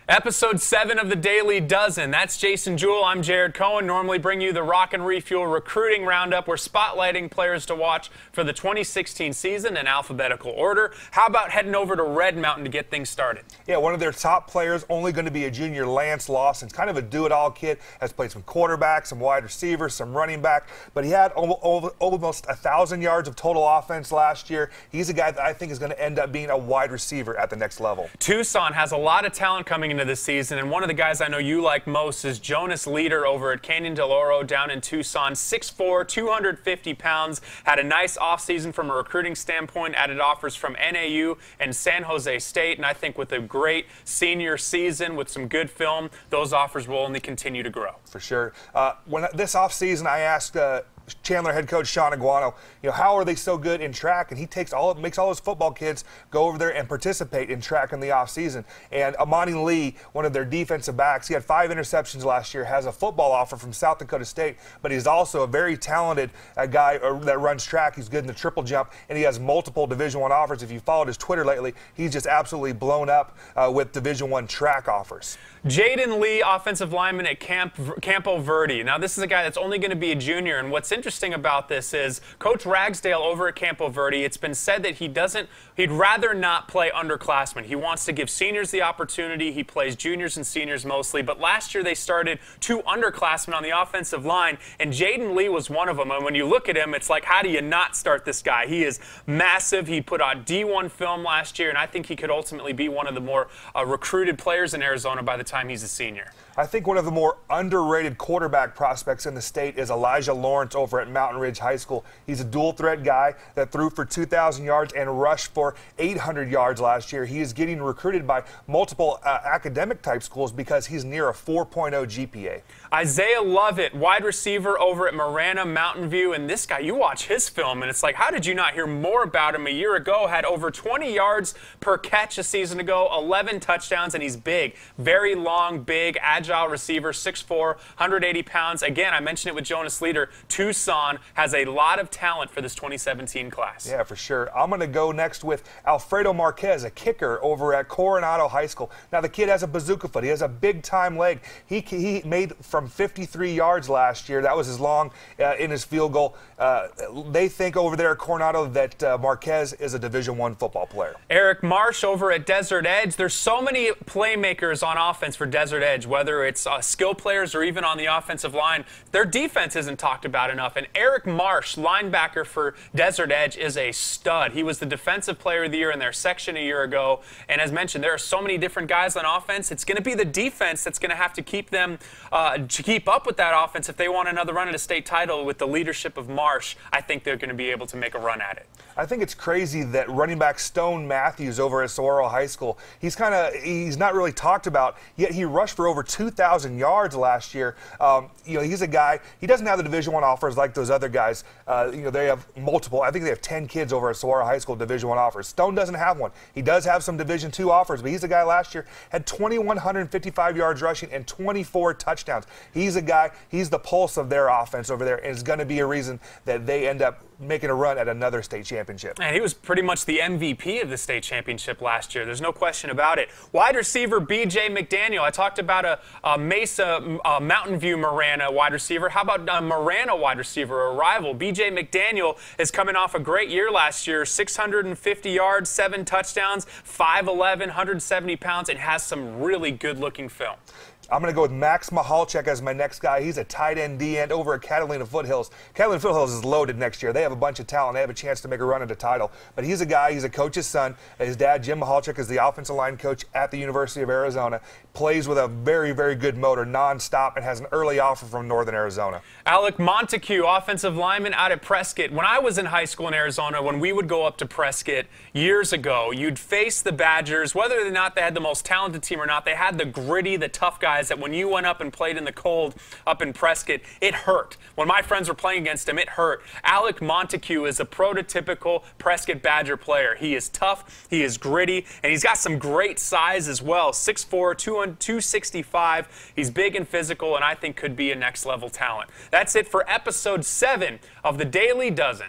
Episode 7 of the Daily Dozen. That's Jason Jewell. I'm Jared Cohen. Normally bring you the Rock and Refuel recruiting roundup. We're spotlighting players to watch for the 2016 season in alphabetical order. How about heading over to Red Mountain to get things started? Yeah, one of their top players, only going to be a junior, Lance Lawson. Kind of a do-it-all kid. Has played some quarterback, some wide receivers, some running back. But he had almost 1,000 yards of total offense last year. He's a guy that I think is going to end up being a wide receiver at the next level. Tucson has a lot of talent coming into this season, and one of the guys I know you like most is Jonas Leader over at Canyon del Oro down in Tucson. 6'4", 250 pounds, had a nice offseason from a recruiting standpoint, added offers from NAU and San Jose State, and I think with a great senior season with some good film, those offers will only continue to grow. For sure. This offseason, I asked Chandler head coach Sean Aguano, how are they so good in track? And he makes all his football kids go over there and participate in track in the offseason. And Amani Lee, one of their defensive backs, he had 5 interceptions last year, has a football offer from South Dakota State, but he's also a very talented guy that runs track. He's good in the triple jump, and he has multiple Division I offers. If you followed his Twitter lately, he's just absolutely blown up with Division I track offers. Jaden Lee, offensive lineman at Campo Verde. Now, this is a guy that's only going to be a junior, and what's interesting about this is Coach Ragsdale over at Campo Verde, it's been said that he'd rather not play underclassmen. He wants to give seniors the opportunity. He plays juniors and seniors mostly, but last year they started 2 underclassmen on the offensive line, and Jaden Lee was one of them. And when you look at him, it's like, how do you not start this guy? He is massive. He put on D1 film last year, and I think he could ultimately be one of the more recruited players in Arizona by the time he's a senior. I think one of the more underrated quarterback prospects in the state is Elijah Lawrence over at Mountain Ridge High School. He's a dual threat guy that threw for 2,000 yards and rushed for 800 yards last year. He is getting recruited by multiple academic type schools because he's near a 4.0 GPA. Isaiah Lovett, wide receiver over at Marana Mountain View, and this guy, you watch his film and it's like, how did you not hear more about him? A year ago, had over 20 yards per catch a season ago, 11 touchdowns, and he's big. Very long, big, agile receiver, 6'4", 180 pounds. Again, I mentioned it with Jonas Leader. Tucson has a lot of talent for this 2017 class. Yeah, for sure. I'm going to go next with Alfredo Marquez, a kicker over at Coronado High School. Now, the kid has a bazooka foot. He has a big-time leg. He made from 53 yards last year. That was his long in his field goal. They think over there at Coronado that Marquez is a Division I football player. Eric Marsh over at Desert Edge. There's so many playmakers on offense for Desert Edge, whether it's skill players or even on the offensive line. Their defense isn't talked about enough. And Eric Marsh, linebacker for Desert Edge, is a stud. He was the Defensive Player of the Year in their section a year ago. And as mentioned, there are so many different guys on offense. It's going to be the defense that's going to have to keep them to keep up with that offense if they want another run at a state title. With the leadership of Marsh, I think they're going to be able to make a run at it. I think it's crazy that running back Stone Matthews over at Saguaro High School, he's not really talked about, yet he rushed for over 2,000 yards last year. He's a guy, he doesn't have the Division I offers like those other guys. They have multiple, I think they have 10 kids over at Saguaro High School Division I offers. Stone doesn't have one. He does have some Division II offers, but he's a guy last year, had 2,155 yards rushing and 24 touchdowns. He's a guy, he's the pulse of their offense over there, and it's going to be a reason that they end up making a run at another state championship. And he was pretty much the MVP of the state championship last year. There's no question about it. Wide receiver B.J. McDaniel. I talked about a Mesa, Mountain View Marana wide receiver. How about a Marana wide receiver, a rival? B.J. McDaniel is coming off a great year last year. 650 yards, 7 touchdowns, 5'11", 170 pounds, and has some really good-looking film. I'm going to go with Max Mahalchek as my next guy. He's a tight end, D-end over at Catalina Foothills. Catalina Foothills is loaded next year. They have a bunch of talent. They have a chance to make a run at a title. But he's a guy, he's a coach's son. His dad, Jim Mahalchek, is the offensive line coach at the University of Arizona. Plays with a very, very good motor, nonstop, and has an early offer from Northern Arizona. Alec Montague, offensive lineman out at Prescott. When I was in high school in Arizona, when we would go up to Prescott years ago, you'd face the Badgers. Whether or not they had the most talented team or not, they had the gritty, the tough guys that when you went up and played in the cold up in Prescott, it hurt. When my friends were playing against him, it hurt. Alec Montague is a prototypical Prescott Badger player. He is tough, he is gritty, and he's got some great size as well. 6'4", 265. He's big and physical, and I think could be a next-level talent. That's it for Episode 7 of the Daily Dozen.